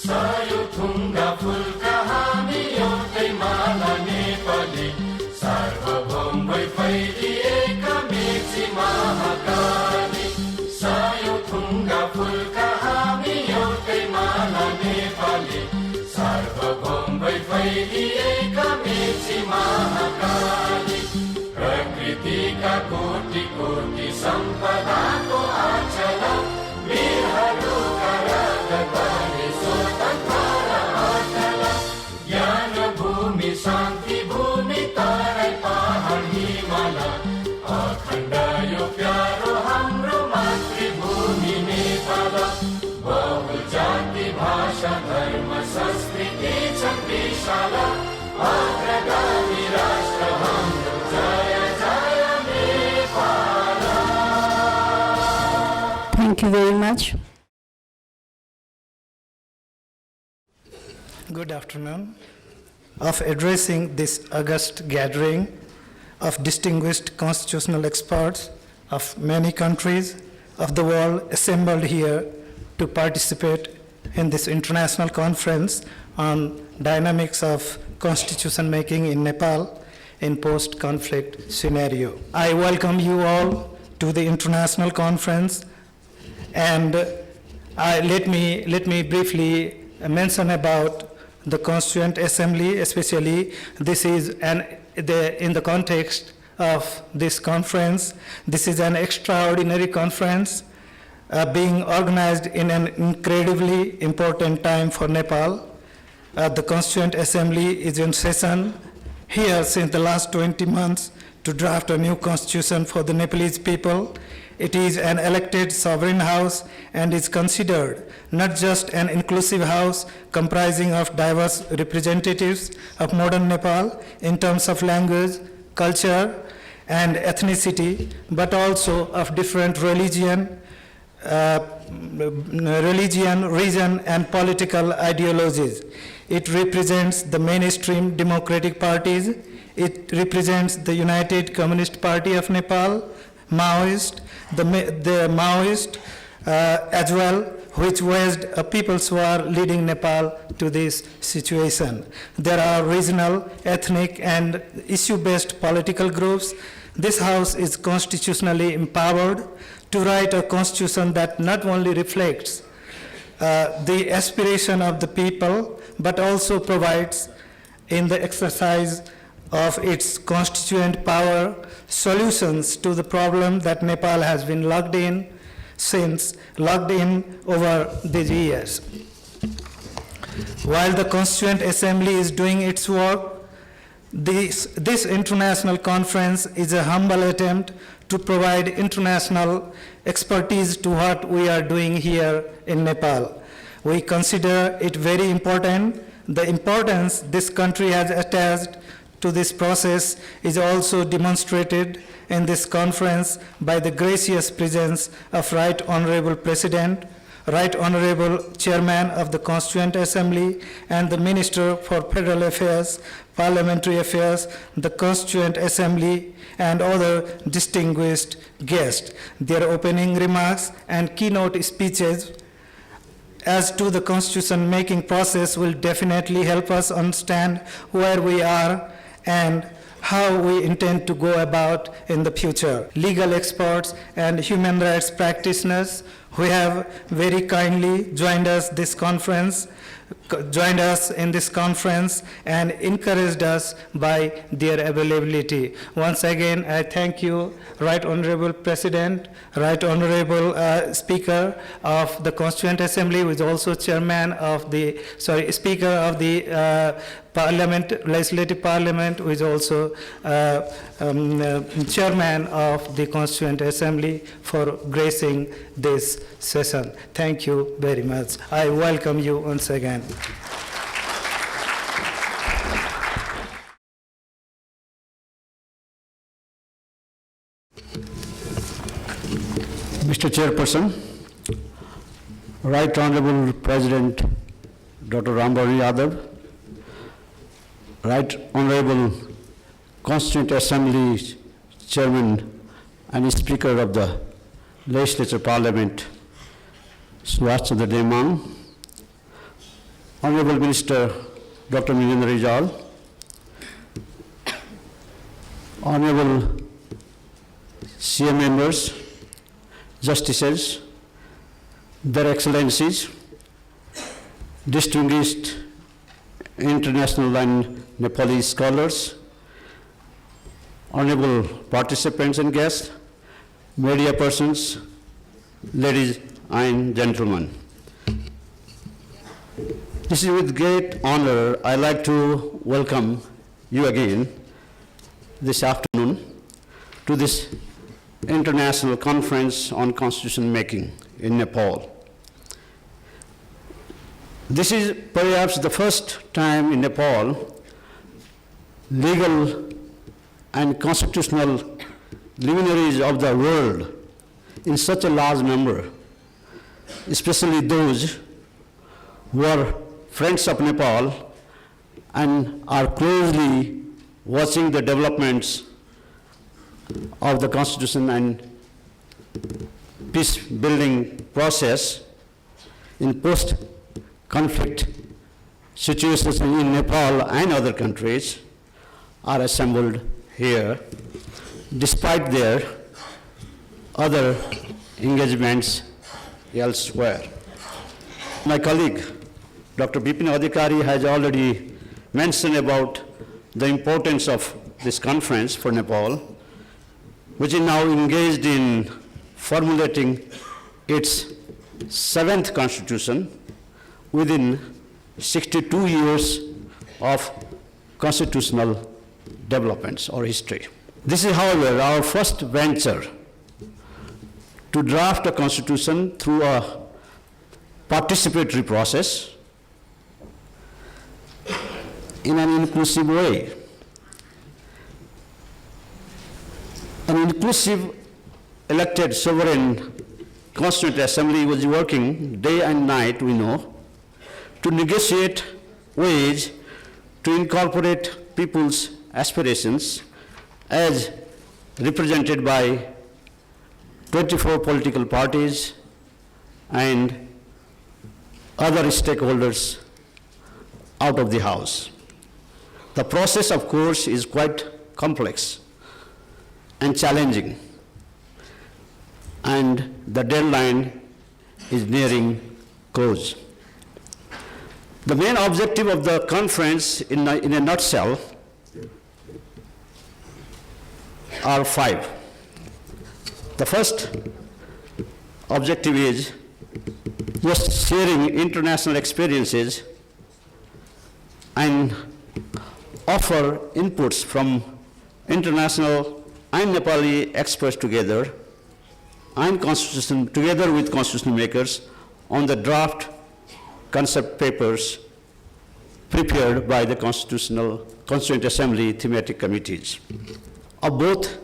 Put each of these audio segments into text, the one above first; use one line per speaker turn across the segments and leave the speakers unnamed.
सायो थुङ्गा फुलका हामी एउटै माला नेपाली सार्वभौम भई फैलिएका मेची महाकाली सायो थुङ्गा फुलका हामी एउटै माला नेपाली सार्वभौम भई फैलिएका मेची महाकाली प्रकृतिका कोटि कोटि सम्पदाको आचल वीरहरूका रगतले स्वतन्त्र अटल ज्ञान भूमि शान्ति भूमि तराई पहाड हिमाल अखण्ड यो प्यारो हाम्रो मातृभूमि नेपाल बहु जाति भाषा धर्म संस्कृति छन् विशाल अग्रगामी राष्ट्र हाम्रो जय जय Nepal.
Thank you very much.
Good afternoon. Of addressing this august gathering of distinguished constitutional experts of many countries of the world assembled here to participate in this international conference on dynamics of constitution making in Nepal in post-conflict scenario. I welcome you all to the international conference, and let me briefly mention about the Constituent Assembly, especially this is in the context of this conference. This is an extraordinary conference being organized in an incredibly important time for Nepal. The Constituent Assembly is in session here since the last 20 months to draft a new constitution for the Nepalese people. It is an elected sovereign house and is considered not just an inclusive house comprising of diverse representatives of modern Nepal in terms of language, culture, and ethnicity, but also of different religion, region, and political ideologies. It represents the mainstream democratic parties. It represents the United Communist Party of Nepal, Maoist, the Maoist as well, which waged a people's war leading Nepal to this situation. There are regional, ethnic, and issue-based political groups. This House is constitutionally empowered to write a constitution that not only reflects the aspiration of the people, but also provides, in the exercise of its constituent power, solutions to the problem that Nepal has been locked in over these years. While the Constituent Assembly is doing its work, this international conference is a humble attempt to provide international expertise to what we are doing here in Nepal. We consider it very important. The importance this country has attached to this process is also demonstrated in this conference by the gracious presence of Right Honorable President, Right Honorable Chairman of the Constituent Assembly, and the Minister for Federal Affairs, Parliamentary Affairs, the Constituent Assembly, and other distinguished guests. Their opening remarks and keynote speeches as to the constitution making process will definitely help us understand where we are and how we intend to go about in the future. Legal experts and human rights practitioners who have very kindly joined us in this conference and encouraged us by their availability. Once again, I thank you, Right Honorable President, Right Honorable Speaker of the Constituent Assembly, who is also Speaker of the Legislative Parliament, who is also Chairman of the Constituent Assembly, for gracing this session. Thank you very much. I welcome you once again.
Mr. Chairperson, Right Honorable President Dr. Rambari Yadav, Right Honorable Constituent Assembly Chairman and Speaker of the Legislature Parliament, Subhash Chandra Demang, Honorable Minister Dr. Milinder Rijal, Honorable CM members, Justices, Their Excellencies, distinguished international and Nepalese scholars, honorable participants and guests, media persons, ladies and gentlemen. This is with great honor I'd like to welcome you again this afternoon to this International Conference on Constitution Making in Nepal. This is perhaps the first time in Nepal legal and constitutional luminaries of the world in such a large number, especially those who are friends of Nepal and are closely watching the developments of the constitution and peace-building process in post-conflict situations in Nepal and other countries are assembled here, despite their other engagements elsewhere. My colleague, Dr. Bipin Adhikari, has already mentioned about the importance of this conference for Nepal, which is now engaged in formulating its 7th constitution within 62 years of constitutional developments or history. This is, however, our first venture to draft a constitution through a participatory process in an inclusive way. An inclusive elected sovereign constituent assembly was working day and night, we know, to negotiate ways to incorporate people's aspirations as represented by 24 political parties and other stakeholders out of the House. The process, of course, is quite complex and challenging, and the deadline is nearing close. The main objective of the conference, in a nutshell, are 5. The first objective is just sharing international experiences and offer inputs from international and Nepali experts together and together with constitution makers on the draft concept papers prepared by the Constituent Assembly thematic committees of both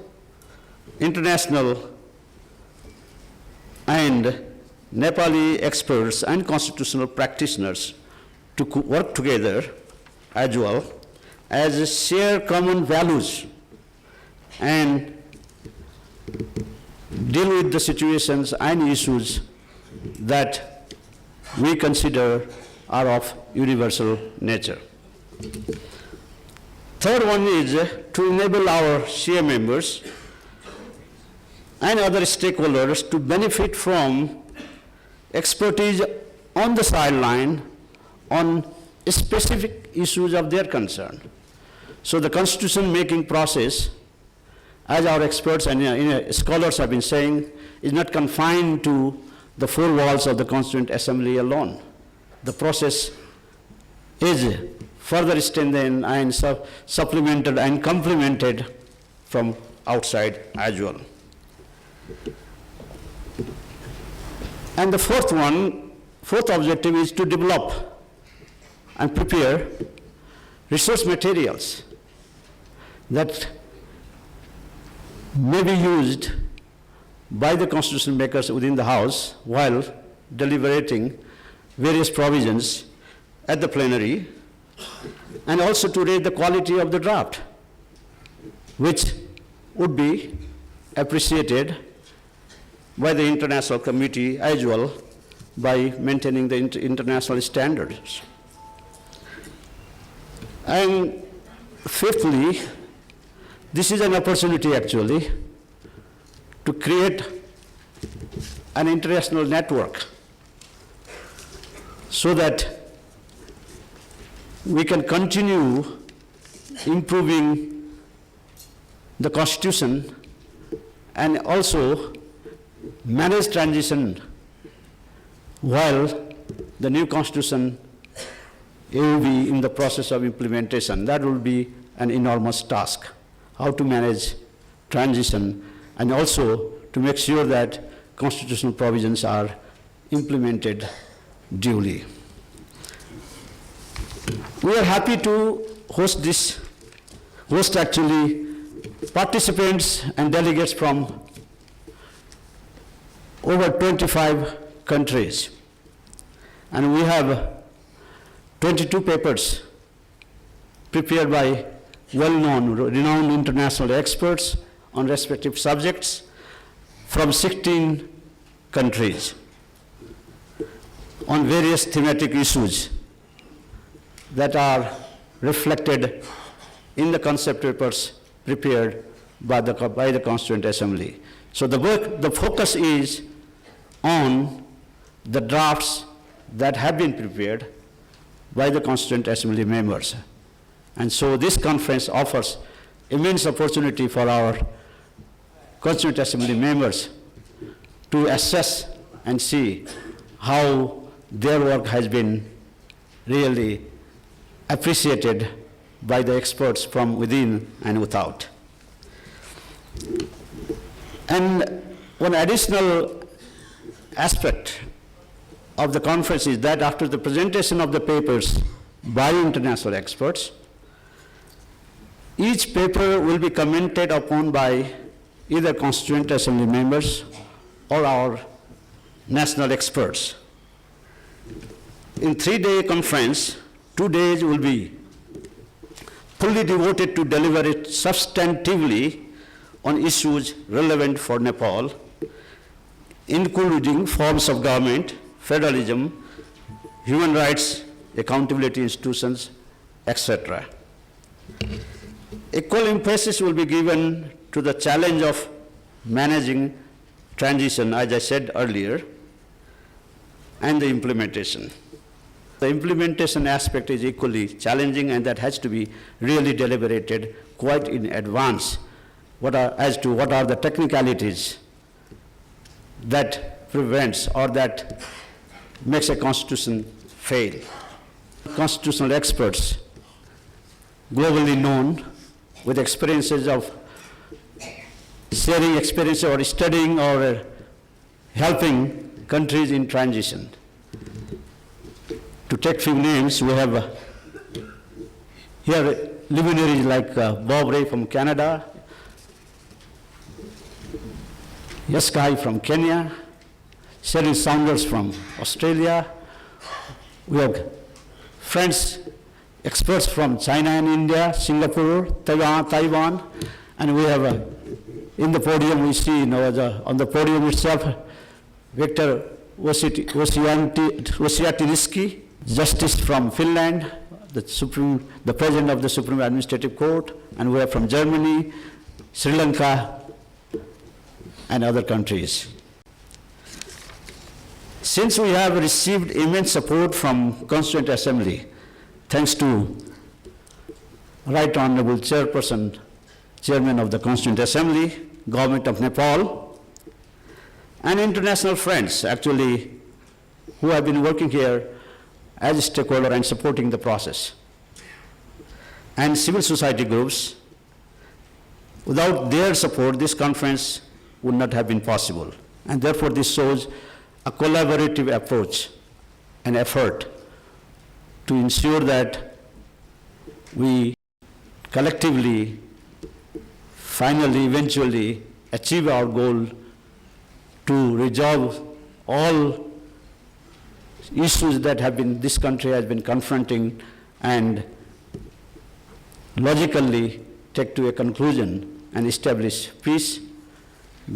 international and Nepali experts and constitutional practitioners to work together as well as share common values and deal with the situations and issues that we consider are of universal nature. Third one is to enable our CA members and other stakeholders to benefit from expertise on the sideline on specific issues of their concern. So the constitution making process, as our experts and scholars have been saying, is not confined to the 4 walls of the Constituent Assembly alone. The process is further strengthened and supplemented and complemented from outside as well. And the fourth objective is to develop and prepare resource materials that may be used by the constitution makers within the House while deliberating various provisions at the plenary, and also to raise the quality of the draft, which would be appreciated by the international community as well by maintaining the international standards. And fifthly, this is an opportunity actually to create an international network so that we can continue improving the Constitution and also manage transition while the new Constitution will be in the process of implementation. That will be an enormous task, how to manage transition and also to make sure that constitutional provisions are implemented duly. We are happy to host actually participants and delegates from over 25 countries. And we have 22 papers prepared by well-known, renowned international experts on respective subjects from 16 countries on various thematic issues that are reflected in the concept papers prepared by the Constituent Assembly. So the focus is on the drafts that have been prepared by the Constituent Assembly members. And so this conference offers immense opportunity for our Constituent Assembly members to assess and see how their work has been really appreciated by the experts from within and without. And one additional aspect of the conference is that after the presentation of the papers by international experts, each paper will be commented upon by either Constituent Assembly members or our national experts. In 3-day conference, 2 days will be fully devoted to deliver it substantively on issues relevant for Nepal, including forms of government, federalism, human rights, accountability institutions, etc. Equal emphasis will be given to the challenge of managing transition, as I said earlier, and the implementation. The implementation aspect is equally challenging, and that has to be really deliberated quite in advance as to what are the technicalities that prevents or that makes a constitution fail. Constitutional experts, globally known, with experiences of sharing experience or studying or helping countries in transition. To take few names, we have here luminaries like Bob Ray from Canada, Yaskai from Kenya, Sheryl Saunders from Australia. We have friends, experts from China and India, Singapore, Taiwan, and we have in the podium we see, on the podium itself, Victor Osiatinisky, Justice from Finland, the President of the Supreme Administrative Court, and we are from Germany, Sri Lanka, and other countries. Since we have received immense support from Constituent Assembly, thanks to Right Honorable Chairperson, Chairman of the Constituent Assembly, Government of Nepal, and international friends actually who have been working here as a stakeholder and supporting the process, and civil society groups. Without their support, this conference would not have been possible. And therefore, this shows a collaborative approach and effort to ensure that we collectively, finally, eventually achieve our goal to resolve all issues that this country has been confronting and logically take to a conclusion and establish peace,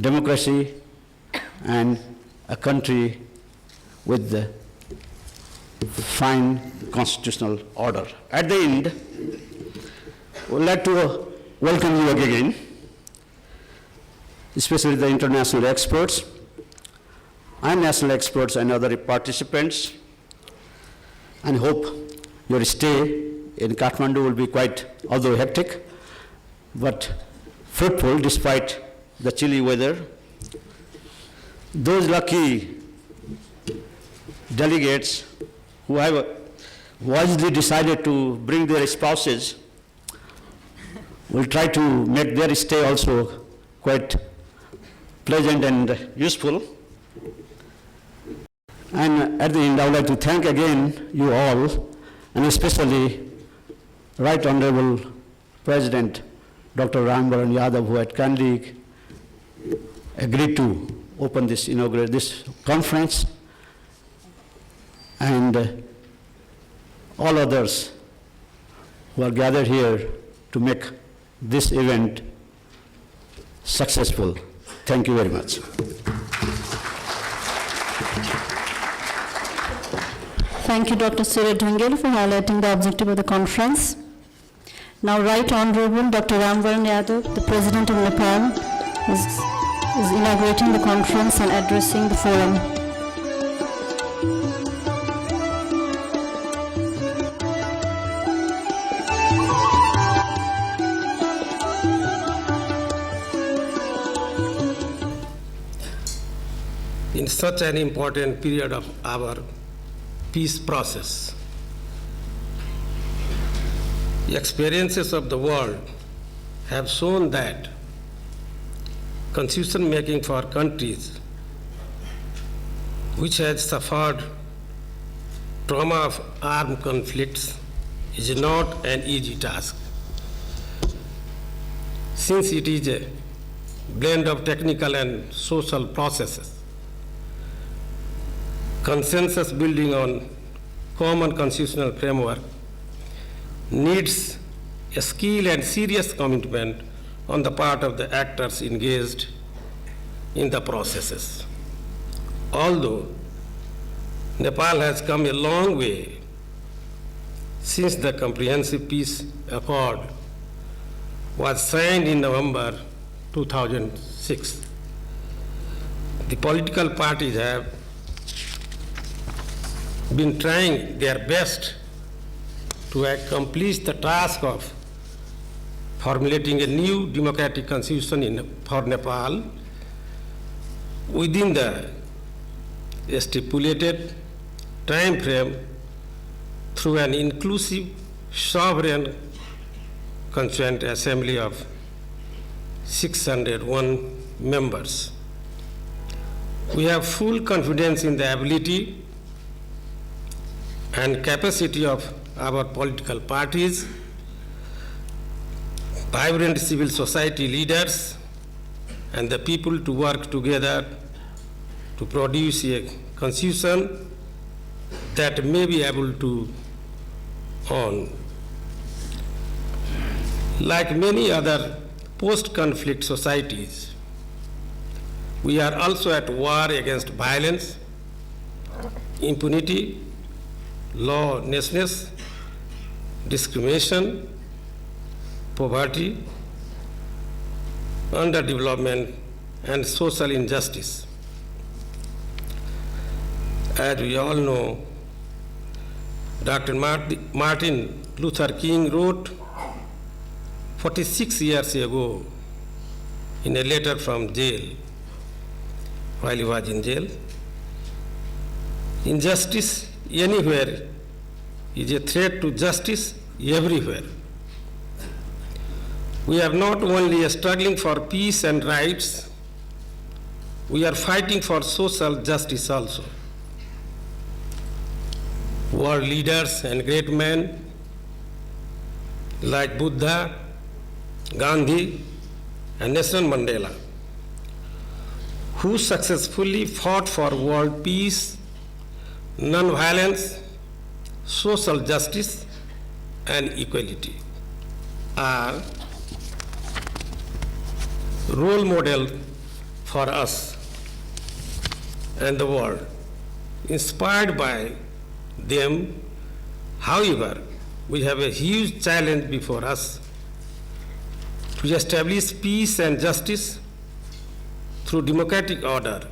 democracy, and a country with the fine constitutional order. At the end, we'd like to welcome you again, especially the international experts and national experts and other participants, and hope your stay in Kathmandu will be quite, although hectic, but fruitful despite the chilly weather. Those lucky delegates who have wisely decided to bring their spouses will try to make their stay also quite pleasant and useful. And at the end, I would like to thank again you all, and especially Right Honorable President Dr. Rambaran Yadav, who had kindly agreed to open this, inaugurate this conference, and all others who are gathered here to make this event successful. Thank you very much.
Thank you, Dr. Surya Dhangel, for highlighting the objective of the conference. Now, Right Honorable Dr. Ramvaran Yadav, the President of Nepal, is inaugurating the conference and addressing the forum.
In such an important period of our peace process, the experiences of the world have shown that constitution making for countries which has suffered trauma of armed conflicts is not an easy task, since it is a blend of technical and social processes. Consensus building on common constitutional framework needs a skill and serious commitment on the part of the actors engaged in the processes. Although Nepal has come a long way since the Comprehensive Peace Accord was signed in November 2006, the political parties have been trying their best to accomplish the task of formulating a new democratic constitution for Nepal within the stipulated time frame through an inclusive, sovereign constituent assembly of 601 members. We have full confidence in the ability and capacity of our political parties, vibrant civil society leaders, and the people to work together to produce a constitution that may be able to own. Like many other post-conflict societies, we are also at war against violence, impunity, lawlessness, discrimination, poverty, underdevelopment, and social injustice. As we all know, Dr. Martin Luther King wrote 46 years ago in a letter from jail, while he was in jail, injustice anywhere is a threat to justice everywhere. We are not only struggling for peace and rights, we are fighting for social justice also. World leaders and great men like Buddha, Gandhi, and Nelson Mandela, who successfully fought for world peace, non-violence, social justice, and equality, are role model for us and the world. Inspired by them, However, we have a huge challenge before us to establish peace and justice through democratic order,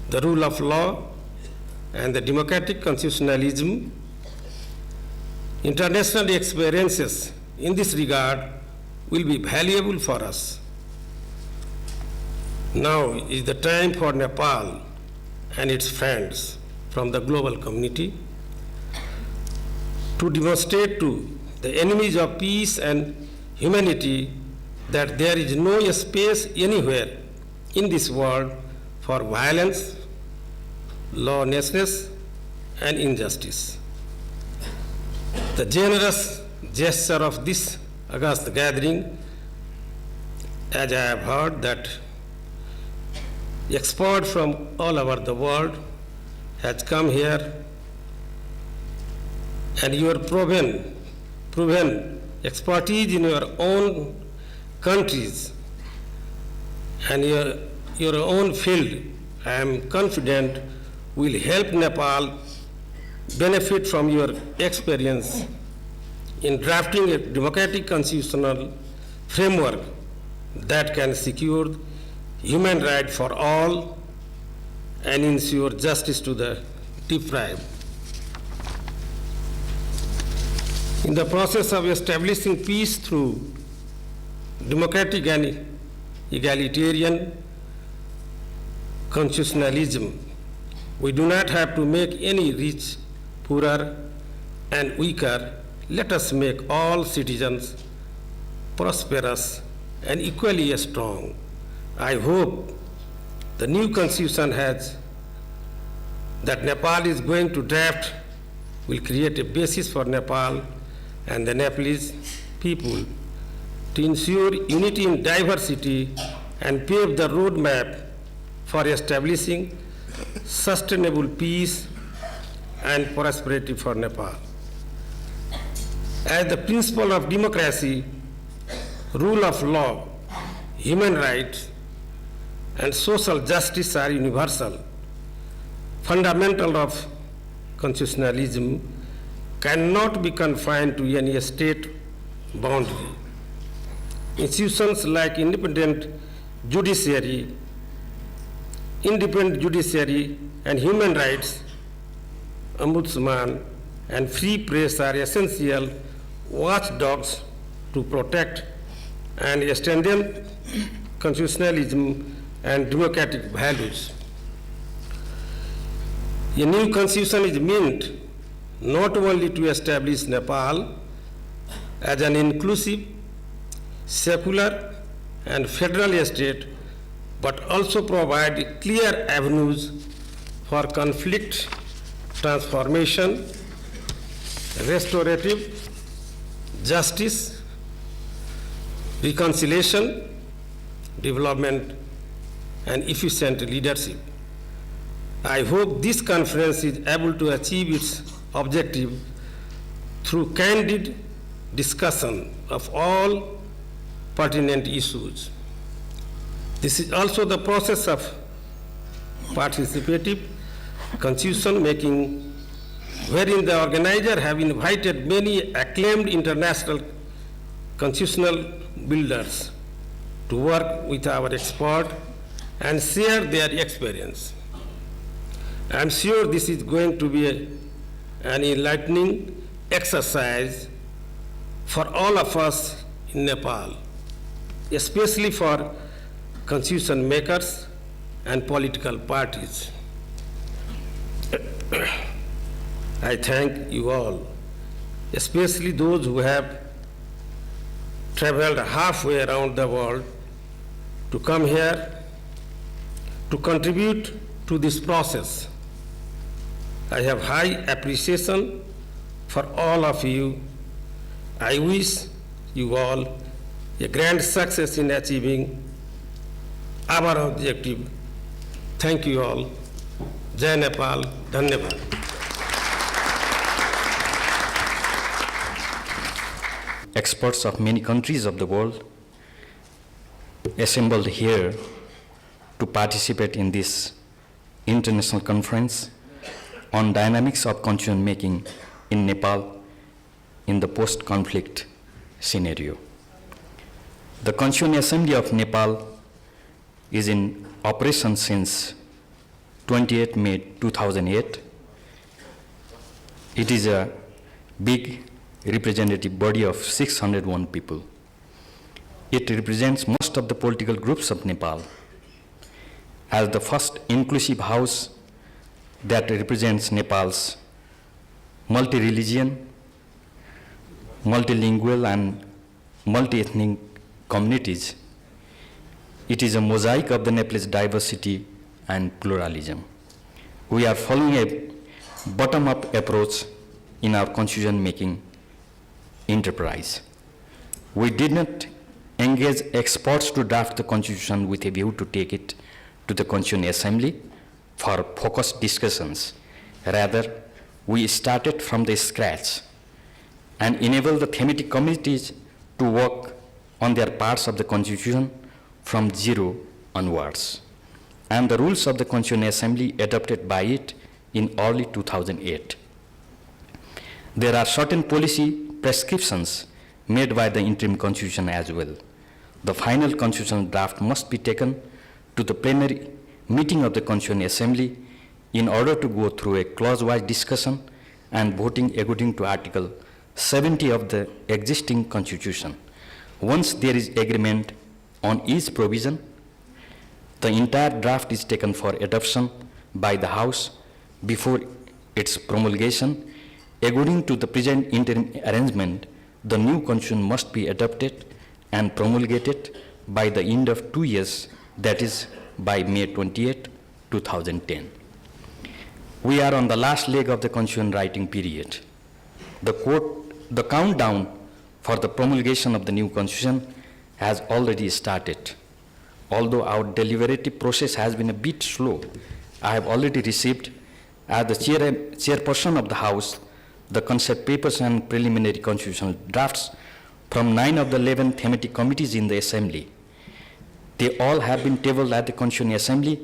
the rule of law, and the democratic constitutionalism. International experiences in this regard will be valuable for us. Now is the time for Nepal and its friends from the global community to demonstrate to the enemies of peace and humanity that there is no space anywhere in this world for violence, lawlessness, and injustice. The generous gesture of this august gathering, as I have heard that experts from all over the world has come here, and your proven expertise in your own countries and your own field, I am confident will help Nepal benefit from your experience in drafting a democratic constitutional framework that can secure human rights for all and ensure justice to the deprived. In the process of establishing peace through democratic and egalitarian constitutionalism, we do not have to make any rich poorer and weaker. Let us make all citizens prosperous and equally strong. I hope the new constitution that Nepal is going to draft will create a basis for Nepal and the Nepalese people to ensure unity in diversity and pave the roadmap for establishing sustainable peace and prosperity for Nepal. As the principle of democracy, rule of law, human rights, and social justice are universal, fundamental of constitutionalism cannot be confined to any state boundary. Institutions like independent judiciary and human rights, ombudsman, and free press are essential watchdogs to protect and strengthen constitutionalism and democratic values. A new constitution is meant not only to establish Nepal as an inclusive, secular, and federal state, but also provide clear avenues for conflict transformation, restorative justice, reconciliation, development, and efficient leadership. I hope this conference is able to achieve its objective through candid discussion of all pertinent issues. This is also the process of participative constitution making, wherein the organizer have invited many acclaimed international constitutional builders to work with our experts and share their experience. I am sure this is going to be an enlightening exercise for all of us in Nepal, especially for constitution makers and political parties. I thank you all, especially those who have traveled halfway around the world to come here to contribute to this process. I have high appreciation for all of you. I wish you all a grand success in achieving our objective. Thank you all. Jai Nepal, Dhanyavad.
Experts of many countries of the world assembled here to participate in this international conference on dynamics of constitution making in Nepal in the post-conflict scenario. The Constituent Assembly of Nepal is in operation since 28 May 2008. It is a big representative body of 601 people. It represents most of the political groups of Nepal. As the first inclusive house that represents Nepal's multi-religion, multilingual and multi-ethnic communities, it is a mosaic of the Nepalese diversity and pluralism. We are following a bottom-up approach in our constitution-making enterprise. We did not engage experts to draft the constitution with a view to take it to the Constituent Assembly for focused discussions. Rather, we started from the scratch and enabled the thematic committees to work on their parts of the constitution from zero onwards, and the rules of the Constituent Assembly adopted by it in early 2008. There are certain policy prescriptions made by the interim constitution as well. The final constitutional draft must be taken to the plenary meeting of the Constituent Assembly in order to go through a clause-wise discussion and voting according to Article 70 of the existing constitution. Once there is agreement on each provision, the entire draft is taken for adoption by the House before its promulgation. According to the present interim arrangement, the new constitution must be adopted and promulgated by the end of 2 years, that is, by May 28, 2010. We are on the last leg of the constitution writing period. The countdown for the promulgation of the new constitution has already started. Although our deliberative process has been a bit slow, I have already received, as the chairperson of the House, the concept papers and preliminary constitutional drafts from 9 of the 11 thematic committees in the Assembly. They all have been tabled at the Constituent Assembly,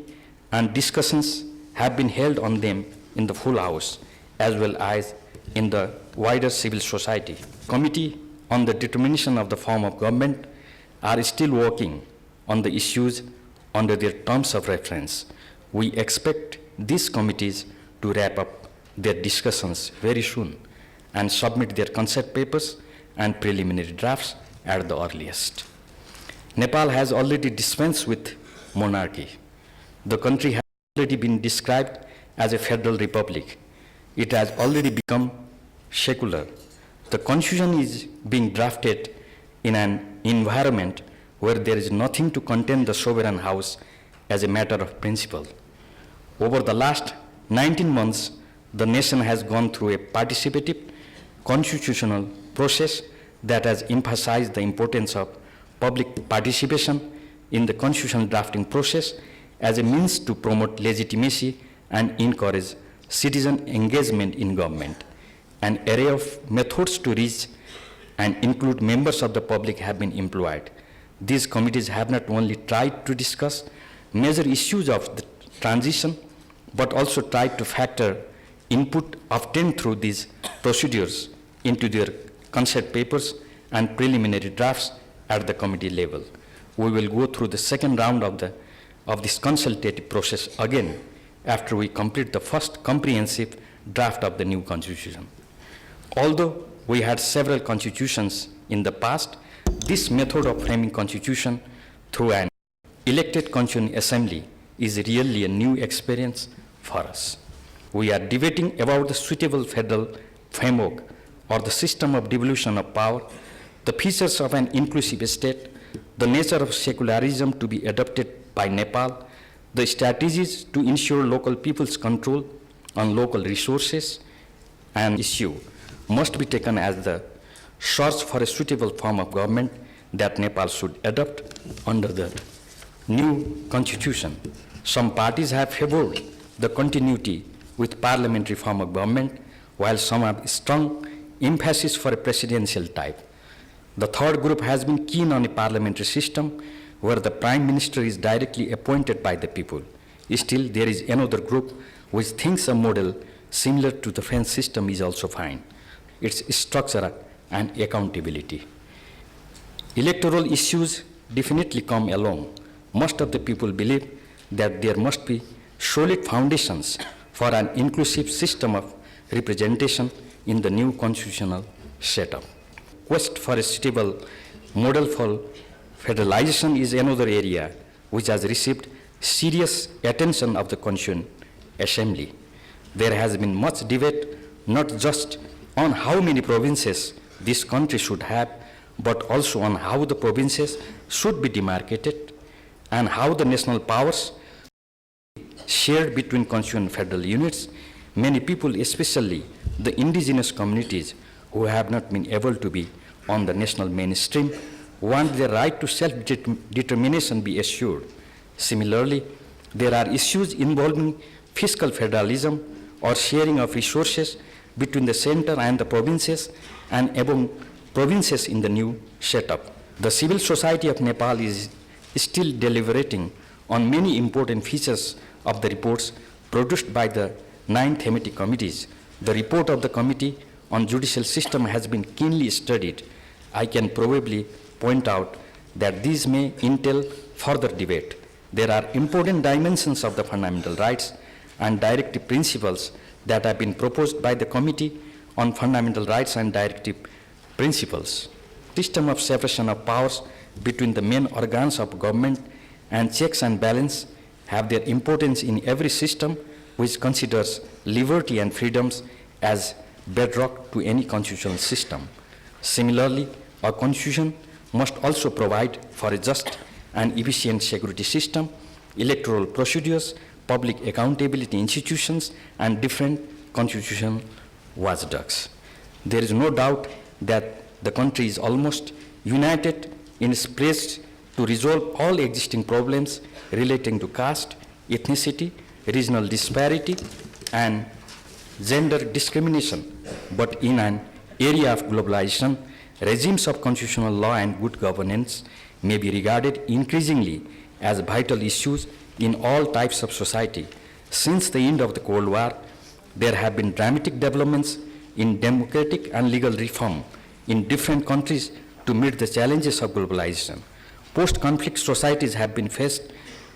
and discussions have been held on them in the full House, as well as in the wider civil society. Committee on the determination of the form of government are still working on the issues under their terms of reference. We expect these committees to wrap up their discussions very soon and submit their concept papers and preliminary drafts at the earliest. Nepal has already dispensed with monarchy. The country has already been described as a federal republic. It has already become secular. The constitution is being drafted in an environment where there is nothing to contain the sovereign house as a matter of principle. Over the last 19 months, the nation has gone through a participative constitutional process that has emphasized the importance of public participation in the constitutional drafting process as a means to promote legitimacy and encourage citizen engagement in government. An array of methods to reach and include members of the public have been employed. These committees have not only tried to discuss major issues of the transition, but also tried to factor input obtained through these procedures into their concept papers and preliminary drafts at the committee level. We will go through the second round of this consultative process again after we complete the first comprehensive draft of the new constitution. Although we had several constitutions in the past, this method of framing constitution through an elected constituent assembly is really a new experience for us. We are debating about the suitable federal framework or the system of devolution of power, the features of an inclusive state, the nature of secularism to be adopted by Nepal, the strategies to ensure local people's control on local resources and issue must be taken as the search for a suitable form of government that Nepal should adopt under the new constitution. Some parties have favored the continuity with parliamentary form of government, while some have strong emphasis for a presidential type. The third group has been keen on a parliamentary system where the Prime Minister is directly appointed by the people. Still, there is another group which thinks a model similar to the French system is also fine. its structure and accountability. Electoral issues definitely come along. Most of the people believe that there must be solid foundations for an inclusive system of representation in the new constitutional setup. Quest for a suitable model for federalization is another area which has received serious attention of the Constituent Assembly. There has been much debate not just on how many provinces this country should have, but also on how the provinces should be demarcated and how the national powers shared between constituent federal units. Many people, especially the indigenous communities who have not been able to be on the national mainstream, want their right to self-determination be assured. Similarly, there are issues involving fiscal federalism or sharing of resources between the center and the provinces and among provinces in the new setup. The civil society of Nepal is still deliberating on many important features of the reports produced by the 9 thematic committees. The report of the Committee on Judicial System has been keenly studied. I can probably point out that these may entail further debate. There are important dimensions of the fundamental rights and directive principles that have been proposed by the Committee on Fundamental Rights and Directive Principles. System of separation of powers between the main organs of government and checks and balance have their importance in every system which considers liberty and freedoms as bedrock to any constitutional system. Similarly, a constitution must also provide for a just and efficient security system, electoral procedures, public accountability institutions, and different constitutional watchdogs. There is no doubt that the country is almost united in its pledge to resolve all existing problems relating to caste, ethnicity, regional disparity, and gender discrimination. But in an area of globalization, regimes of constitutional law and good governance may be regarded increasingly as vital issues in all types of society. Since the end of the Cold War, there have been dramatic developments in democratic and legal reform in different countries to meet the challenges of globalization. Post-conflict societies have been faced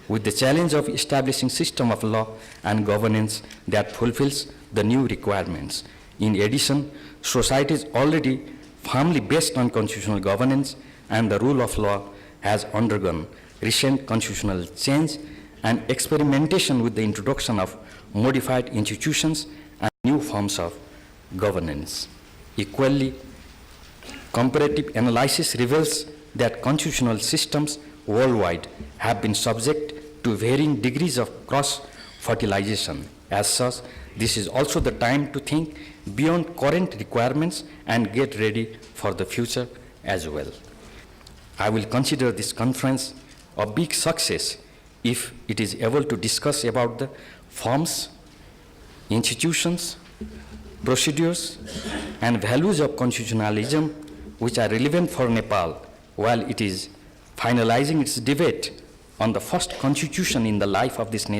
with the challenge of establishing system of law and governance that fulfills the new requirements. In addition, societies already firmly based on constitutional governance and the rule of law has undergone recent constitutional change and experimentation with the introduction of modified institutions and new forms of governance. Equally, comparative analysis reveals that constitutional systems worldwide have been subject to varying degrees of cross-fertilization. As such, this is also the time to think beyond current requirements and get ready for the future as well. I will consider this conference a big success if it is able to discuss about the forms, institutions, procedures, and values of constitutionalism which are relevant for Nepal while it is finalizing its debate on the first constitution in the life of this nation.